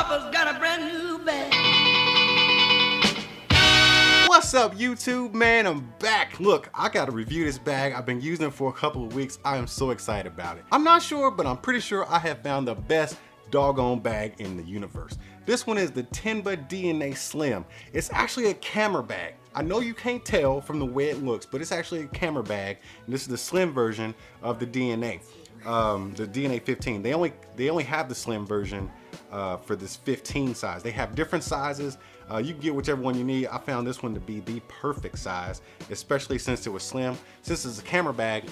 Papa's got a brand new bag. What's up, YouTube, man? I'm back. Look, I gotta review this bag. I've been using it for a couple of weeks. I am so excited about it. I'm not sure, but I'm pretty sure I have found the best doggone bag in the universe. This one is the Tenba DNA Slim. It's actually a camera bag. I know you can't tell from the way it looks, but it's actually a camera bag. And this is the slim version of the DNA. The DNA15. They only have the slim version for this 15 size. They have different sizes. You can get whichever one you need. I found this one to be the perfect size, especially since it was slim. Since it's a camera bag,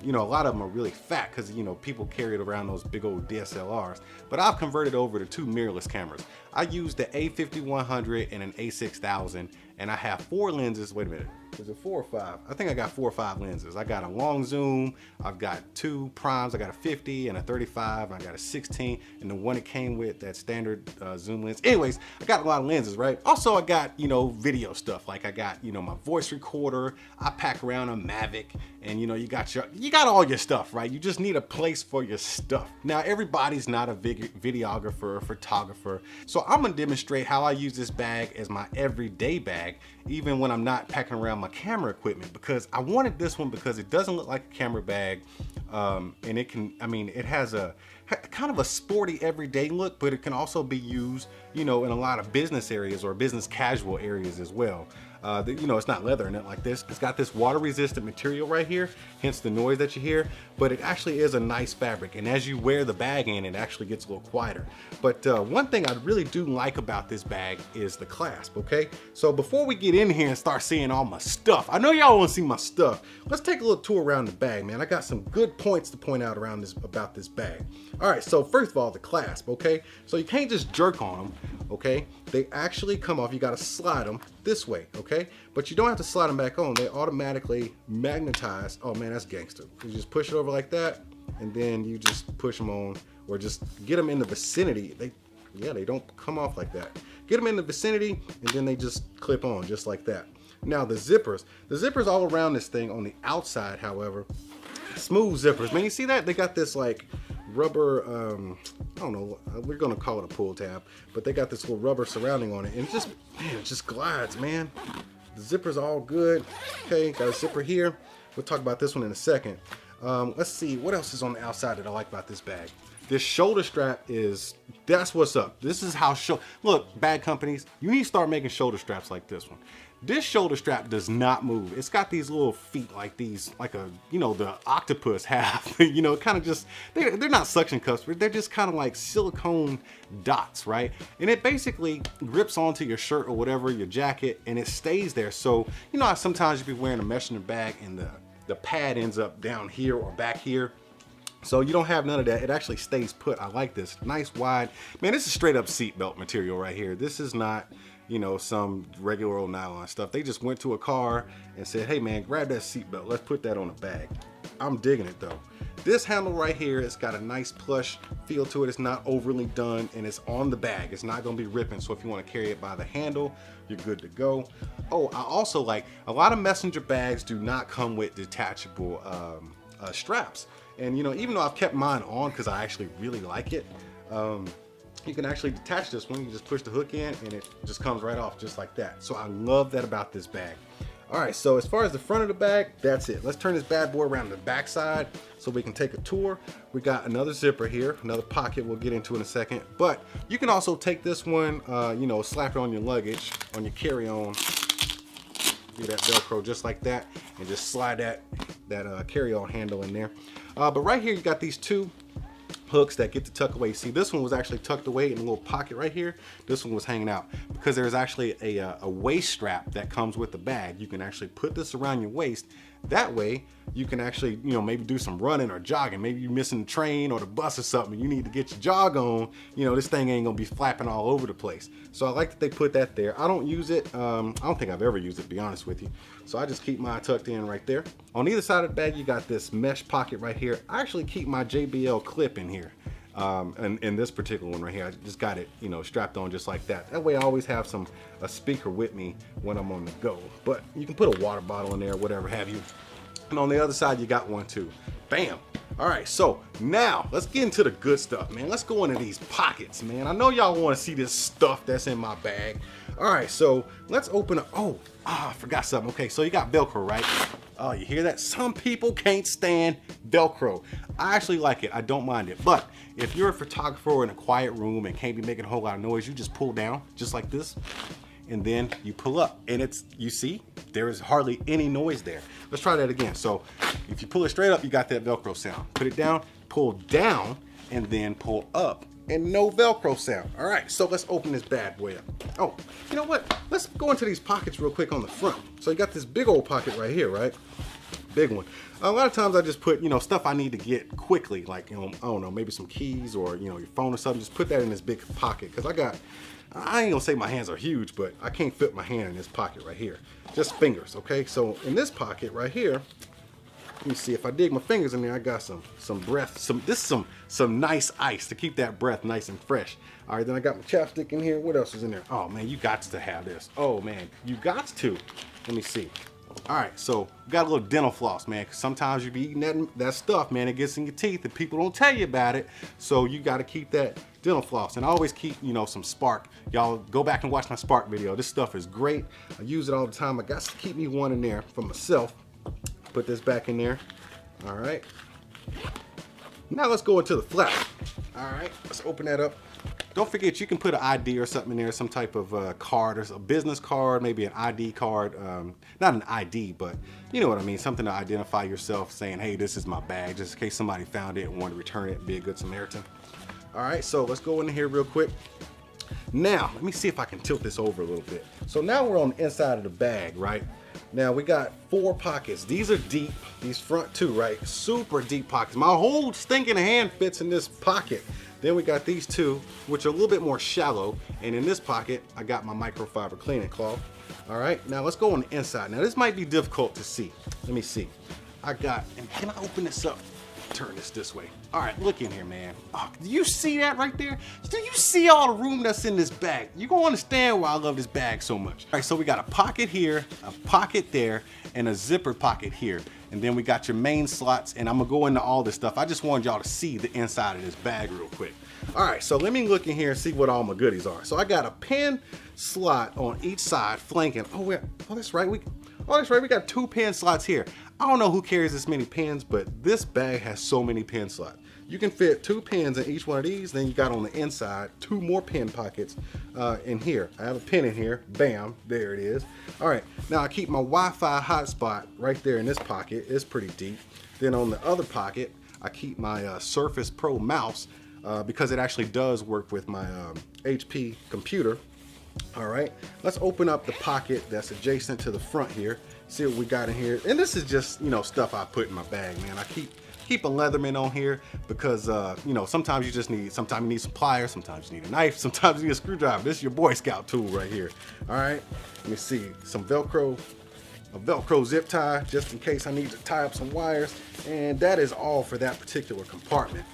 you know, a lot of them are really fat because, you know, people carry it around those big old DSLRs. But I've converted over to two mirrorless cameras. I use the A5100 and an A6000, and I have 4 lenses. Wait a minute. Is it 4 or 5? I think I got 4 or 5 lenses. I got a long zoom, I've got 2 primes, I got a 50 and a 35, and I got a 16, and the one it came with, that standard zoom lens. Anyways, I got a lot of lenses, right? Also, I got, you know, video stuff. Like I got, you know, my voice recorder, I pack around a Mavic, and you know, you got all your stuff, right? You just need a place for your stuff. Now, everybody's not a videographer or photographer, so I'm gonna demonstrate how I use this bag as my everyday bag, even when I'm not packing around my camera equipment, because I wanted this one because it doesn't look like a camera bag, and it can, I mean, it has a kind of a sporty everyday look, but it can also be used, you know, in a lot of business areas or business casual areas as well. You know, it's not leather in it like this. It's got this water resistant material right here, hence the noise that you hear, but it actually is a nice fabric, and as you wear the bag in, it actually gets a little quieter. But one thing I really do like about this bag is the clasp, okay? So before we get in here and start seeing all my stuff, I know y'all want to see my stuff, let's take a little tour around the bag, man. I got some good points to point out around about this bag. All right, so first of all, the clasp, okay? So you can't just jerk on them, okay? They actually come off. You got to slide them this way, okay? But you don't have to slide them back on. They automatically magnetize. Oh man, that's gangster. You just push it over like that, and then you just push them on, or just get them in the vicinity. They don't come off like that. Get them in the vicinity, and then they just clip on just like that. Now the zippers all around this thing on the outside, however, smooth zippers. Man, you see that? They got this like rubber, I don't know, we're gonna call it a pull tab, but they got this little rubber surrounding on it, and just, man, it just glides, man. The zipper's all good. Okay, got a zipper here. We'll talk about this one in a second. Let's see, what else is on the outside that I like about this bag? This shoulder strap that's what's up. This is how, look, bag companies, you need to start making shoulder straps like this one. This shoulder strap does not move. It's got these little feet like these, like a, you know, the octopus have, you know, kind of just, they're not suction cups, but they're just kind of like silicone dots, right? And it basically grips onto your shirt or whatever, your jacket, and it stays there. So, you know how sometimes you be wearing a mesh in the bag and the pad ends up down here or back here. So you don't have none of that. It actually stays put. I like this. Nice wide. Man, this is straight up seatbelt material right here. This is not, you know, some regular old nylon stuff. They just went to a car and said, hey man, grab that seatbelt. Let's put that on the bag. I'm digging it though. This handle right here, it's got a nice plush feel to it. It's not overly done, and it's on the bag. It's not gonna be ripping. So if you wanna carry it by the handle, you're good to go. Oh, I also like, a lot of messenger bags do not come with detachable straps. And you know, even though I've kept mine on because I actually really like it, you can actually detach this one. You just push the hook in and it just comes right off just like that. So I love that about this bag. All right, so as far as the front of the bag, that's it. Let's turn this bad boy around to the back side so we can take a tour. We got another zipper here, another pocket we'll get into in a second. But you can also take this one, you know, slap it on your luggage, on your carry-on, do that Velcro just like that, and just slide that carry-on handle in there. But right here, you got these 2 hooks that get to tuck away. See, this one was actually tucked away in a little pocket right here. This one was hanging out because there's actually a waist strap that comes with the bag. You can actually put this around your waist. That way you can actually, you know, maybe do some running or jogging. Maybe you're missing the train or the bus or something, and you need to get your jog on. You know, this thing ain't gonna be flapping all over the place. So I like that they put that there. I don't use it. I don't think I've ever used it, to be honest with you. So I just keep mine tucked in right there. On either side of the bag, you got this mesh pocket right here. I actually keep my JBL clip in here. And in this particular one right here, I just got it, you know, strapped on just like that. That way I always have a speaker with me when I'm on the go. But you can put a water bottle in there, whatever have you. And on the other side, you got one too. Bam! All right, so now let's get into the good stuff, man. Let's go into these pockets, man. I know y'all want to see this stuff that's in my bag. All right, so let's open up. I forgot something. Okay, so you got Velcro, right? Oh, you hear that? Some people can't stand Velcro. I actually like it. I don't mind it. But if you're a photographer in a quiet room and can't be making a whole lot of noise, you just pull down just like this. And then you pull up, and you see, there is hardly any noise there. Let's try that again. So if you pull it straight up, you got that Velcro sound. Put it down, pull down, and then pull up, and no Velcro sound. All right, so let's open this bad boy up. Oh, you know what? Let's go into these pockets real quick on the front. So you got this big old pocket right here, right? Big one. A lot of times I just put, stuff I need to get quickly, like, I don't know, maybe some keys or, your phone or something. Just put that in this big pocket, because I ain't gonna say my hands are huge, but I can't fit my hand in this pocket right here. Just fingers, okay? So in this pocket right here, let me see, if I dig my fingers in there, I got some breath, some nice ice to keep that breath nice and fresh. All right, then I got my chapstick in here. What else is in there? Oh man, you got to have this. Oh man, you got to. Let me see. All right, so we got a little dental floss, man, because sometimes you be eating that stuff, man. It gets in your teeth and people don't tell you about it. So you got to keep that dental floss. And I always keep, some Spark. Y'all go back and watch my Spark video. This stuff is great. I use it all the time. I got to keep me one in there for myself. Put this back in there. All right. Now let's go into the flap. All right, let's open that up. Don't forget, you can put an ID or something in there, some type of card or a business card, maybe an ID card. Not an ID, but you know what I mean, something to identify yourself, saying, hey, this is my bag, just in case somebody found it and wanted to return it and be a good Samaritan. All right, so let's go in here real quick. Now, let me see if I can tilt this over a little bit. So now we're on the inside of the bag, right? Now we got 4 pockets. These are deep, these front 2, right? Super deep pockets. My whole stinking hand fits in this pocket. Then we got these 2, which are a little bit more shallow. And in this pocket, I got my microfiber cleaning cloth. All right, now let's go on the inside. Now this might be difficult to see. Let me see. And can I open this up? Turn this way. All right, look in here, man. Oh, do you see that right there? Do you see all the room that's in this bag? You're gonna understand why I love this bag so much. All right, so we got a pocket here, a pocket there, and a zipper pocket here. And then we got your main slots, and I'm gonna go into all this stuff. I just wanted y'all to see the inside of this bag real quick. All right, so let me look in here and see what all my goodies are. So I got a pen slot on each side flanking. Oh, that's right. We got 2 pen slots here. I don't know who carries this many pens, but this bag has so many pen slots. You can fit 2 pens in each one of these. Then you got on the inside 2 more pen pockets in here. I have a pen in here. Bam, there it is. All right, now I keep my Wi-Fi hotspot right there in this pocket. It's pretty deep. Then on the other pocket, I keep my Surface Pro mouse because it actually does work with my HP computer. All right, let's open up the pocket that's adjacent to the front here. See what we got in here. And this is just, stuff I put in my bag, man. I keep a Leatherman on here because, sometimes you need some pliers, sometimes you need a knife, sometimes you need a screwdriver. This is your Boy Scout tool right here. All right, let me see, some Velcro, a Velcro zip tie, just in case I need to tie up some wires. And that is all for that particular compartment.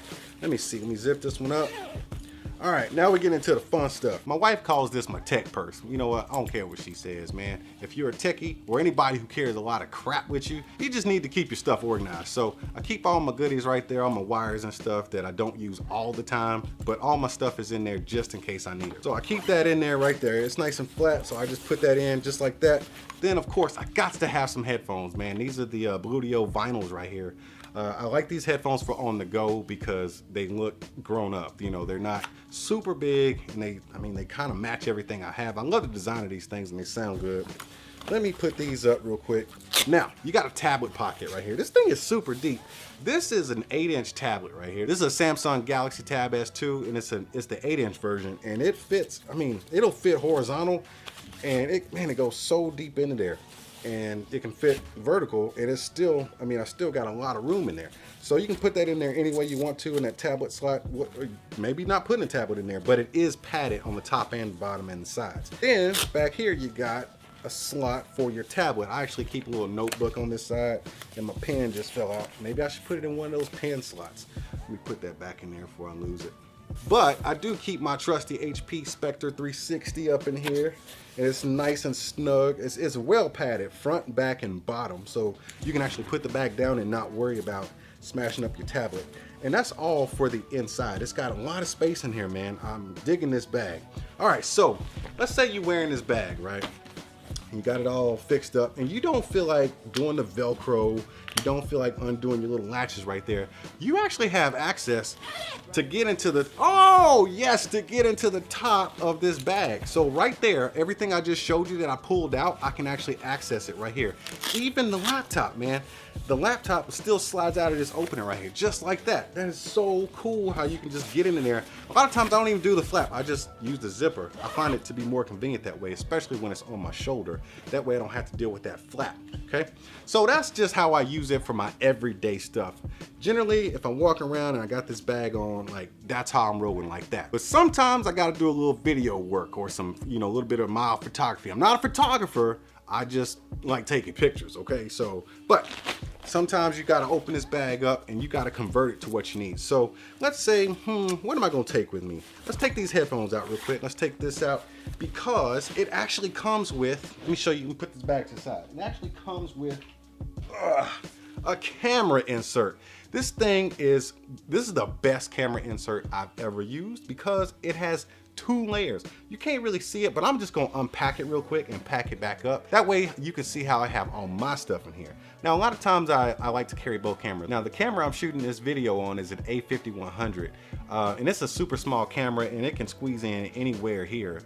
Let me see, let me zip this one up. All right, now we get into the fun stuff. My wife calls this my tech purse. You know what? I don't care what she says, man. If you're a techie or anybody who carries a lot of crap with you, you just need to keep your stuff organized. So I keep all my goodies right there, all my wires and stuff that I don't use all the time, but all my stuff is in there just in case I need it. So I keep that in there right there. It's nice and flat, so I just put that in just like that. Then, of course, I got to have some headphones, man. These are the Bluetooth vinyls right here. I like these headphones for on the go because they look grown up. They're not super big, and they kind of match everything I have. I love the design of these things, and they sound good. Let me put these up real quick. Now, you got a tablet pocket right here. This thing is super deep. This is an 8-inch tablet right here. This is a Samsung Galaxy Tab S2, and it's the 8-inch version, and it fits. It'll fit horizontal, and it goes so deep into there. And it can fit vertical, and it's still, I still got a lot of room in there. So you can put that in there any way you want to in that tablet slot. Maybe not putting a tablet in there, but it is padded on the top and bottom and the sides. Then back here you got a slot for your tablet. I actually keep a little notebook on this side, and my pen just fell out. Maybe I should put it in one of those pen slots. Let me put that back in there before I lose it. But I do keep my trusty HP Spectre 360 up in here, and it's nice and snug. It's well padded front, back, and bottom, so you can actually put the bag down and not worry about smashing up your tablet. And that's all for the inside. It's got a lot of space in here, man. I'm digging this bag. All right, so let's say you're wearing this bag, right? You got it all fixed up and you don't feel like doing the Velcro, you don't feel like undoing your little latches right there. You actually have access to get into the, oh yes, to get into the top of this bag. So right there, everything I just showed you that I pulled out, I can actually access it right here. Even the laptop, man. The laptop still slides out of this opening right here, just like that. That is so cool how you can just get in there. A lot of times I don't even do the flap, I just use the zipper. I find it to be more convenient that way, especially when it's on my shoulder. That way I don't have to deal with that flap, okay? So that's just how I use it for my everyday stuff. Generally, if I'm walking around and I got this bag on, like, that's how I'm rolling, like that. But sometimes I gotta do a little video work or some, you know, a little bit of mild photography. I'm not a photographer, I just like taking pictures, okay? So, but sometimes you gotta open this bag up and you gotta convert it to what you need. So let's say, what am I gonna take with me? Let's take these headphones out real quick. Let's take this out because it actually comes with, let me show you, you can put this back to the side. It actually comes with a camera insert. This is the best camera insert I've ever used because it has 2 layers. You can't really see it, but I'm just gonna unpack it real quick and pack it back up. That way you can see how I have all my stuff in here. Now, a lot of times I like to carry both cameras. Now, the camera I'm shooting this video on is an A5100, and it's a super small camera and it can squeeze in anywhere here.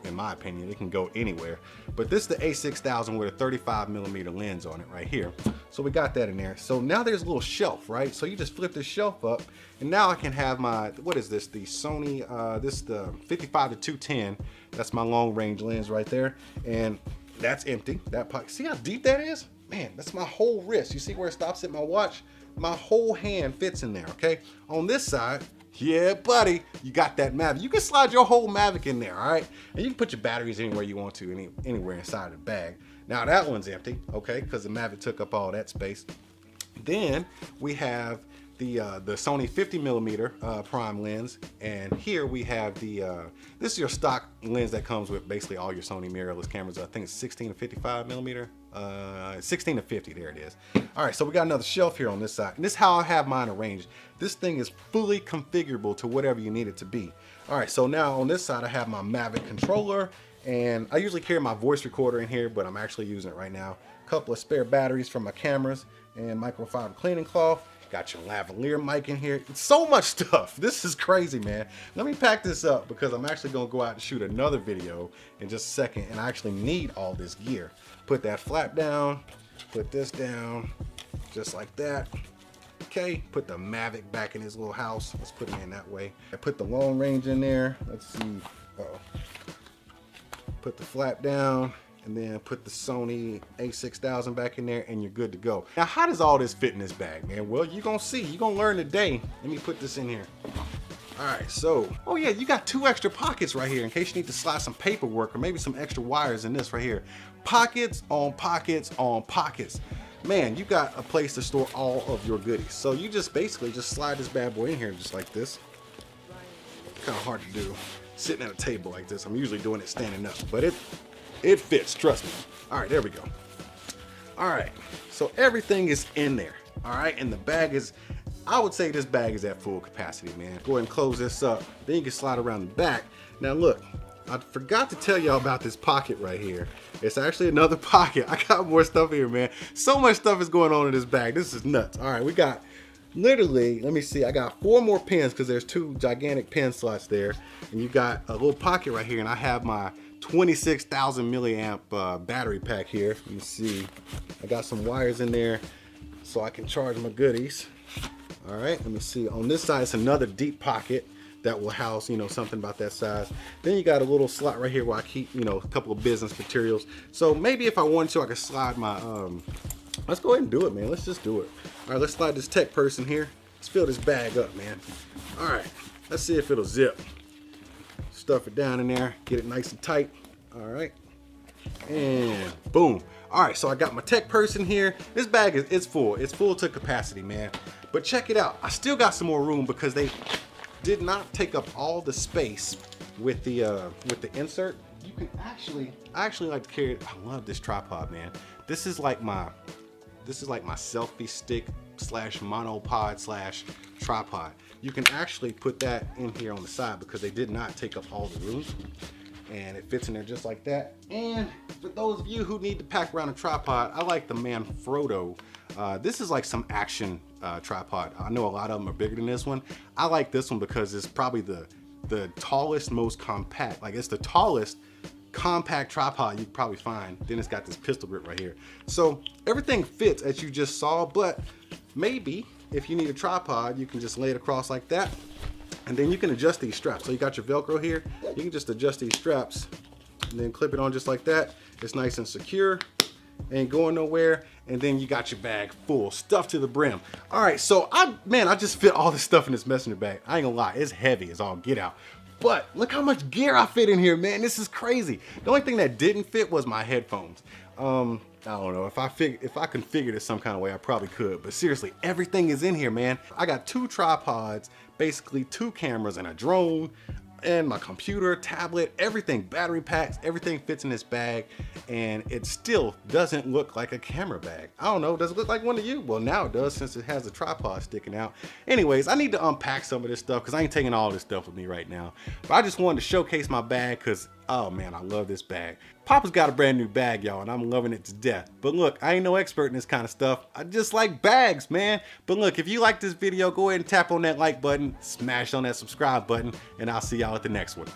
In my opinion, it can go anywhere. But this is the A6000 with a 35mm lens on it right here. So we got that in there. So now there's a little shelf, right? So you just flip this shelf up and now I can have my, what is this? The Sony, this is the 55-210. That's my long range lens right there. And that's empty. That pocket, see how deep that is? Man, that's my whole wrist. You see where it stops at my watch? My whole hand fits in there, okay? On this side, yeah, buddy, you got that Mavic. You can slide your whole Mavic in there, all right? And you can put your batteries anywhere you want to, anywhere inside the bag. Now that one's empty, okay? Because the Mavic took up all that space. Then we have the Sony 50mm prime lens, and here we have this is your stock lens that comes with basically all your Sony mirrorless cameras. I think it's 16-55mm, 16-50, there it is. All right, so we got another shelf here on this side, and this is how I have mine arranged. This thing is fully configurable to whatever you need it to be. All right, so now on this side I have my Mavic controller, and I usually carry my voice recorder in here, but I'm actually using it right now. A couple of spare batteries from my cameras and microfiber cleaning cloth. Got your lavalier mic in here. It's so much stuff. This is crazy, man. Let me pack this up because I'm actually gonna go out and shoot another video in just a second, and I actually need all this gear. Put that flap down, put this down, just like that. Okay, put the Mavic back in his little house. Let's put it in that way. I put the long range in there. Let's see. Put the flap down, and then put the Sony A6000 back in there, and you're good to go. Now, how does all this fit in this bag, man? Well, you're gonna see, you're gonna learn today. Let me put this in here. All right, so, oh yeah, you got 2 extra pockets right here in case you need to slide some paperwork or maybe some extra wires in this right here. Pockets on pockets on pockets. Man, you got a place to store all of your goodies. So you just basically just slide this bad boy in here just like this. Kind of hard to do sitting at a table like this. I'm usually doing it standing up, but it fits, trust me. All right, there we go. All right, so everything is in there, all right? And the bag is, I would say this bag is at full capacity, man. Go ahead and close this up. Then you can slide around the back. Now look, I forgot to tell y'all about this pocket right here. It's actually another pocket. I got more stuff here, man. So much stuff is going on in this bag. This is nuts. All right, we got literally, let me see, I got 4 more pins because there's 2 gigantic pin slots there. And you got a little pocket right here, and I have my 26,000 milliamp battery pack here. Let me see. I got some wires in there so I can charge my goodies. All right, let me see. On this side, it's another deep pocket that will house, you know, something about that size. Then you got a little slot right here where I keep, you know, a couple of business materials. So maybe if I wanted to, I could slide my, let's go ahead and do it, man. Let's just do it. All right, let's slide this tech person here. Let's fill this bag up, man. All right, let's see if it'll zip. Stuff it down in there, get it nice and tight. All right, and boom. All right, so I got my tech person here. This bag it's full. It's full to capacity, man. But check it out. I still got some more room because they did not take up all the space with the insert. You can actually, I actually like to carry it. I love this tripod, man. This is like my selfie stick slash monopod slash tripod. You can actually put that in here on the side because they did not take up all the room. And it fits in there just like that. And for those of you who need to pack around a tripod, I like the Manfrotto. This is like some action tripod. I know a lot of them are bigger than this one. I like this one because it's probably the tallest, most compact. Like it's the tallest compact tripod you can probably find. Then it's got this pistol grip right here. So everything fits as you just saw, but maybe if you need a tripod, you can just lay it across like that. And then you can adjust these straps. So you got your Velcro here. You can just adjust these straps and then clip it on just like that. It's nice and secure, ain't going nowhere. And then you got your bag full, stuffed to the brim. All right, so I just fit all this stuff in this messenger bag. I ain't gonna lie, it's heavy as all get out. But look how much gear I fit in here, man. This is crazy. The only thing that didn't fit was my headphones. I don't know, if I configured it some kind of way, I probably could, but seriously, everything is in here, man. I got 2 tripods, basically 2 cameras and a drone, and my computer, tablet, everything, battery packs, everything fits in this bag, and it still doesn't look like a camera bag. I don't know, does it look like one to you? Well, now it does since it has a tripod sticking out. Anyways, I need to unpack some of this stuff because I ain't taking all this stuff with me right now. But I just wanted to showcase my bag because, oh man, I love this bag. Papa's got a brand new bag, y'all, and I'm loving it to death. But look, I ain't no expert in this kind of stuff. I just like bags, man. But look, if you like this video, go ahead and tap on that like button, smash on that subscribe button, and I'll see y'all at the next one.